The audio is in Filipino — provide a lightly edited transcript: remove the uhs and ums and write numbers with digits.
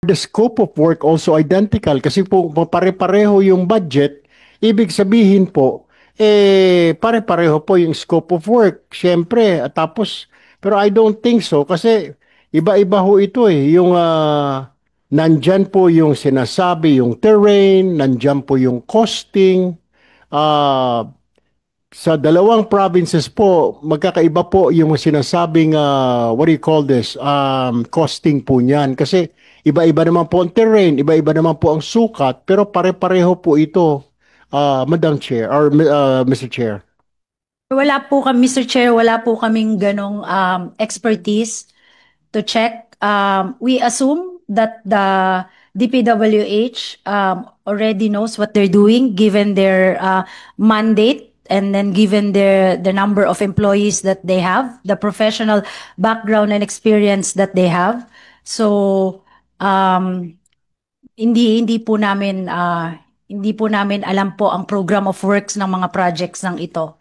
the scope of work also identical kasi po pare-pareho yung budget, ibig sabihin po, pare-pareho po yung scope of work. Siyempre, tapos, pero I don't think so kasi iba-iba ho ito eh. Yung nandyan po yung sinasabi, yung terrain, nandyan po yung costing, ah, sa dalawang provinces po, magkakaiba po yung sinasabing, what do you call this, costing po niyan. Kasi iba-iba naman po ang terrain, iba-iba naman po ang sukat, pero pare-pareho po ito, Madam Chair, or Mr. Chair. Wala po kami, Mr. Chair, wala po kaming ganong expertise to check. We assume that the DPWH already knows what they're doing given their mandate and then given the number of employees that they have, the professional background and experience that they have. So, hindi po namin hindi po namin alam po ang program of works ng mga projects ng ito.